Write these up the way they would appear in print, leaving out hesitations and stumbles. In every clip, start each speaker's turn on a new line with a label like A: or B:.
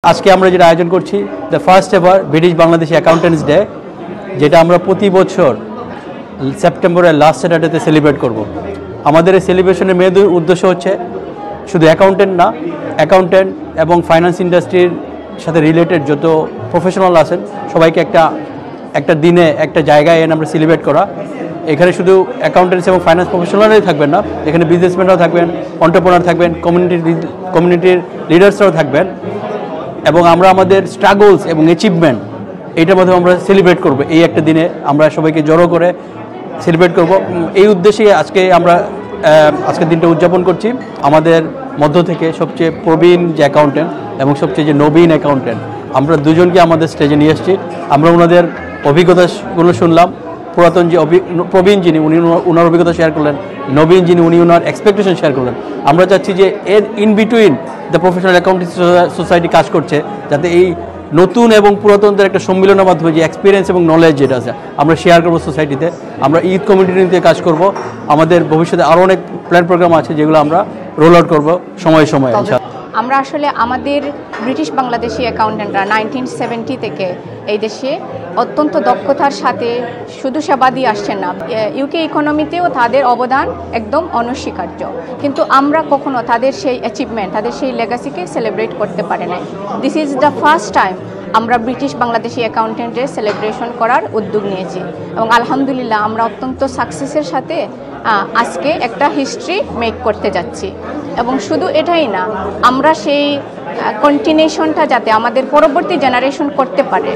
A: आज के আমরা যেটা আয়োজন করছি the first ever British Bangladeshi accountants day, যেটা আমরা প্রতি বছর সেপ্টেম্বরের লাস্ট স্যাটারডেতে সেলিব্রেট করব। আমাদের এই সেলিব্রেশনের মেন উদ্দেশ্য হচ্ছে শুধু অ্যাকাউন্টেন্ট না, অ্যাকাউন্টেন্ট এবং ফাইন্যান্স ইন্ডাস্ট্রির সাথে রিলেটেড যত প্রফেশনাল আছেন সবাইকে একটা দিনে একটা জায়গায় এনে আমরা সেলিব্রেট করা। এখানে শুধু অ্যাকাউন্টেন্টস এবং ফাইন্যান্স প্রফেশনালরাই থাকবেন না, এখানে বিজনেসম্যানরাও থাকবেন, এন্টারপ্রেনার থাকবেন, কমিউনিটির লিডার্সরাও থাকবেন, এবং আমরা আমাদের স্ট্রাগলস এবং অ্যাচিভমেন্ট এইটার মাধ্যমে আমরা সেলিব্রেট করব। এই একটা দিনে আমরা সবাইকে জড়ো করে সেলিব্রেট করব। এই উদ্দেশ্যে আজকের দিনটা উদযাপন করছি। আমাদের মধ্য থেকে সবচেয়ে প্রবীণ যে অ্যাকাউন্টেন্ট এবং সবচেয়ে যে নবীন অ্যাকাউন্টেন্ট, আমরা দুজনকে আমাদের স্টেজে নিয়ে এসেছি। আমরা ওনাদের অভিজ্ঞতাগুলো শুনলাম। পুরাতন যে প্রবীণ যিনি উনি ওনার অভিজ্ঞতা শেয়ার করলেন, নবীন যিনি উনি ওনার এক্সপেকটেশন শেয়ার করলেন। আমরা চাচ্ছি যে এর in between the professional accountancy society কাজ করছে, যাতে এই নতুন এবং পুরাতনদের একটা সম্মিলনের মাধ্যমে যে এক্সপিরিয়েন্স এবং নলেজ যেটা আছে আমরা শেয়ার করবো সোসাইটিতে। আমরা ঈদ কমিউনিটি নিয়ে কাজ করব। আমাদের ভবিষ্যতে আরও অনেক প্ল্যান প্রোগ্রাম আছে যেগুলো আমরা রোল আউট করবো সময়ে সময়ে।
B: আমরা আসলে আমাদের ব্রিটিশ বাংলাদেশি অ্যাকাউন্টেন্টরা 1970 থেকে এই দেশে অত্যন্ত দক্ষতার সাথে শুধু সেবা দিয়ে আসছেন না, ইউকে ইকোনমিতেও তাদের অবদান একদম অনস্বীকার্য। কিন্তু আমরা কখনো তাদের সেই অ্যাচিভমেন্ট, তাদের সেই লেগাসিকে সেলিব্রেট করতে পারি নাই। This is the first time আমরা ব্রিটিশ বাংলাদেশি অ্যাকাউন্টেন্টের সেলিব্রেশন করার উদ্যোগ নিয়েছি, এবং আলহামদুলিল্লাহ আমরা অত্যন্ত সাকসেসের সাথে আজকে একটা হিস্ট্রি মেক করতে যাচ্ছি। এবং শুধু এটাই না, আমরা সেই কন্টিনিউশনটা যাতে আমাদের পরবর্তী জেনারেশন করতে পারে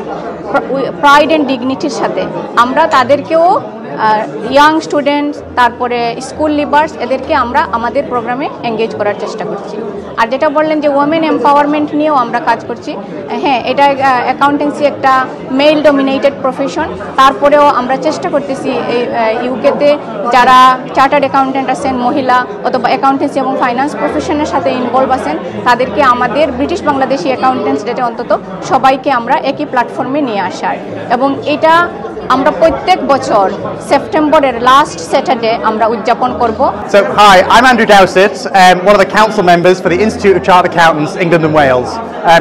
B: প্রাইড অ্যান্ড ডিগনিটির সাথে, আমরা তাদেরকেও ইয়াং স্টুডেন্টস, তারপরে স্কুল লিভার্স, এদেরকে আমরা আমাদের প্রোগ্রামে এঙ্গেজ করার চেষ্টা করছি। আর যেটা বললেন যে ওমেন এম্পাওয়ারমেন্ট নিয়েও আমরা কাজ করছি, হ্যাঁ, এটা অ্যাকাউন্টেন্সি একটা মেল ডমিনেটেড প্রফেশন। তারপরেও আমরা চেষ্টা করতেছি এই ইউকেতে যারা চার্টার্ড অ্যাকাউন্টেন্ট আছেন মহিলা, অথবা অ্যাকাউন্টেন্সি এবং ফাইন্যান্স প্রফেশনের সাথে ইনভলভ আছেন, তাদেরকে আমাদের ব্রিটিশ বাংলাদেশি অ্যাকাউন্টেন্টস ডেটে অন্তত সবাইকে আমরা একই প্ল্যাটফর্মে নিয়ে আসার, এবং এটা আমরা প্রত্যেক বছর সেপ্টেম্বরের লাস্ট স্যাটারডে আমরা উদযাপন করব।
C: So hi, I'm Andrew Dowsett, one of the council members for the Institute of Chartered Accountants, England and Wales,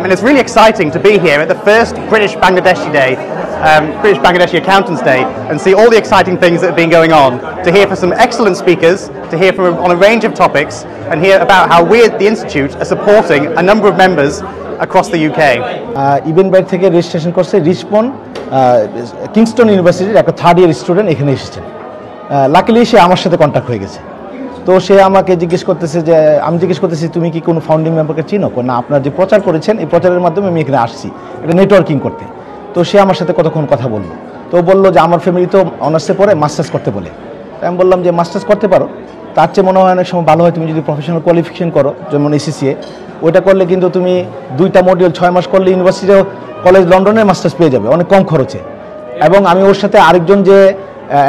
C: and it's really exciting to be here at the first British Bangladeshi Day, British Bangladeshi Accountants Day, and see all the exciting things that have been going on, to hear from some excellent speakers, to hear from on a range of topics, and hear about how we at the Institute are supporting a number of members across the UK.
D: Event বাইর থেকে registration করছে Richmond Kingston ইউনিভার্সিটির একটা third year student এখানে এসেছেন। Luckily সে আমার সাথে contact হয়ে গেছে। তো সে আমাকে জিজ্ঞেস করতেছে যে, আমি জিজ্ঞেস করতেছি তুমি কি কোনো ফাউন্ডিং মেম্বারকে চিনো? না, আপনার যে প্রচার করেছেন এই প্রচারের মাধ্যমে আমি এখানে আসছি এটা নেটওয়ার্কিং করতে। তো সে আমার সাথে কতক্ষণ কথা বললো। তো বললো যে আমার ফ্যামিলি তো অনার্সে পড়ে মাস্টার্স করতে বলে। আমি বললাম যে মাস্টার্স করতে পারো, তার চেয়ে মনে হয় অনেক সময় ভালো হয় তুমি যদি প্রফেশনাল কোয়ালিফিকেশন করো, যেমন এসিসিএ, ওইটা করলে কিন্তু তুমি 2টা মডিউল 6 মাস করলে ইউনিভার্সিটি কলেজ লন্ডনের মাস্টার্স পেয়ে যাবে অনেক কম খরচে। এবং আমি ওর সাথে আরেকজন যে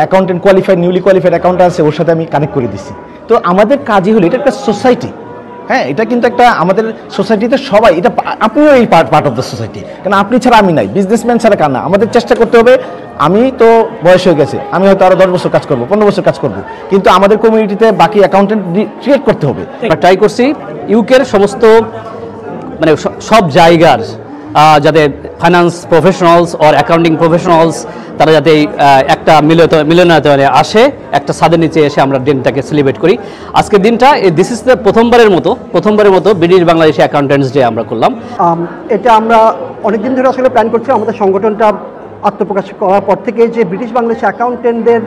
D: accountant qualified, newly qualified accountant আছে, ওর সাথে আমি কানেক্ট করে দিচ্ছি। তো আমাদের কাজই হলো, এটা একটা সোসাইটি, হ্যাঁ, এটা কিন্তু একটা আমাদের সোসাইটিতে সবাই, এটা আপনিও এই পার্ট অফ দ্য সোসাইটি, কারণ আপনি ছাড়া আমি নাই, বিজনেসম্যান ছাড়া কার না। আমাদের চেষ্টা করতে হবে, আমি তো বয়স হয়ে গেছে, আমি হয়তো আরও 10 বছর কাজ করবো, 15 বছর কাজ করবো, কিন্তু আমাদের কমিউনিটিতে বাকি অ্যাকাউন্টেন্ট ক্রিয়েট করতে হবে।
A: ট্রাই করছি ইউকের সমস্ত মানে সব জায়গার যাতে finance professionals or accounting professionals তারা যাতে একটা মিলনায়তনে আসে, একটা ছাদের নিচে এসে আমরা দিনটাকে সেলিব্রেট করি। আজকের দিনটা দিস ইজ দ্য প্রথমবারের মতো ব্রিটিশ বাংলাদেশি অ্যাকাউন্টেন্টস ডে আমরা করলাম।
E: এটা আমরা অনেকদিন ধরে আসলে প্ল্যান করছি। আমাদের সংগঠনটা আত্মপ্রকাশ করার পর থেকে যে ব্রিটিশ বাংলাদেশি অ্যাকাউন্টেন্টদের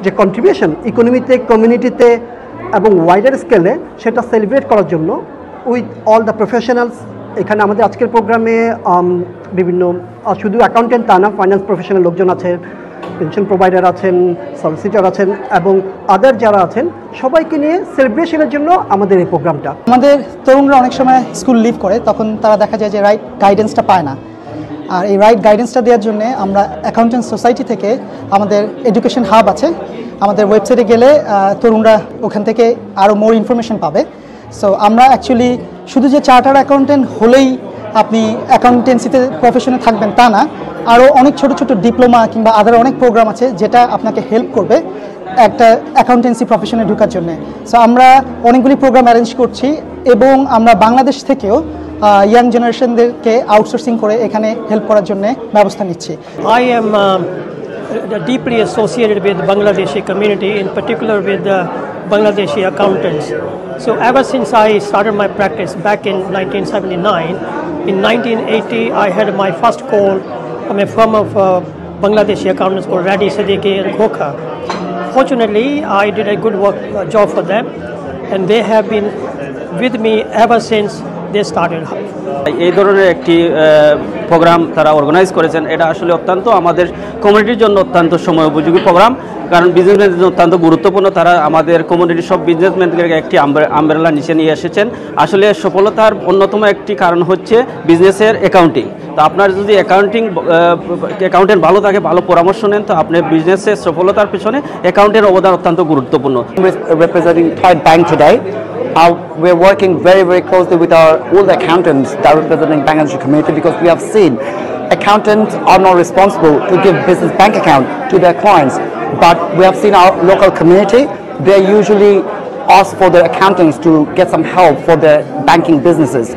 E: যে কন্ট্রিবিউশন ইকোনমিতে, কমিউনিটিতে এবং ওয়াইডার স্কেলে, সেটা সেলিব্রেট করার জন্য উইথ অল দ্য প্রফেশনালস। এখানে আমাদের আজকের প্রোগ্রামে বিভিন্ন শুধু অ্যাকাউন্টেন্ট তা না, ফাইন্যান্স প্রফেশনাল লোকজন আছেন, পেনশন প্রোভাইডার আছেন, সলিসিটর আছেন, এবং আদার যারা আছেন, সবাইকে নিয়ে সেলিব্রেশনের জন্য আমাদের এই প্রোগ্রামটা।
F: আমাদের তরুণরা অনেক সময় স্কুল লিভ করে, তখন তারা দেখা যায় যে রাইট গাইডেন্সটা পায় না। আর এই রাইট গাইডেন্সটা দেওয়ার জন্য আমরা অ্যাকাউন্টেন্ট সোসাইটি থেকে আমাদের এডুকেশন হাব আছে, আমাদের ওয়েবসাইটে গেলে তরুণরা ওখান থেকে আরও মোর ইনফরমেশন পাবে। সো আমরা অ্যাকচুয়ালি শুধু যে চার্টার্ড অ্যাকাউন্টেন্ট হলেই আপনি অ্যাকাউন্টেন্সিতে প্রফেশনে থাকবেন তা না, আরও অনেক ছোট ছোট ডিপ্লোমা কিংবা আদার অনেক প্রোগ্রাম আছে যেটা আপনাকে হেল্প করবে একটা অ্যাকাউন্টেন্সি প্রফেশনে ঢোকার জন্য। সো আমরা অনেকগুলি প্রোগ্রাম অ্যারেঞ্জ করছি, এবং আমরা বাংলাদেশ থেকেও ইয়াং জেনারেশনদেরকে আউটসোর্সিং করে এখানে হেল্প করার জন্য ব্যবস্থা নিচ্ছি।
G: I am deeply associated with Bangladeshi community, in particular with the Bangladeshi accountants. So ever since I started my practice back in 1979, in 1980 I had my first call from a firm of Bangladeshi accountants called Radhi Siddiqui and Khokha. Fortunately, I did a good job for them, and they have been with me ever since they started.
H: এই ধরনের একটি programme তারা organise করেছেন, এটা আসলে অত্যন্ত আমাদের কমিউনিটির জন্য অত্যন্ত সময় উপযোগী প্রোগ্রাম, কারণ বিজনেসম্যানদের জন্য অত্যন্ত গুরুত্বপূর্ণ। তারা আমাদের কমিউনিটির সব বিজনেসম্যানদেরকে একটি আমব্রেলা নিচে নিয়ে এসেছেন। আসলে সফলতার অন্যতম একটি কারণ হচ্ছে বিজনেসের অ্যাকাউন্টিং। তো আপনার যদি অ্যাকাউন্টেন্ট ভালো থাকে, ভালো পরামর্শ নেন, তো আপনার বিজনেসের সফলতার পিছনে অ্যাকাউন্টের অবদান অত্যন্ত গুরুত্বপূর্ণ।
I: Representing Third Bank today, we're working very, very closely with all the accountants that are representing Bangladeshi community, because we have seen accountants are not responsible to give business bank account to their clients, but we have seen our local community, they usually ask for their accountants to get some help for their banking businesses.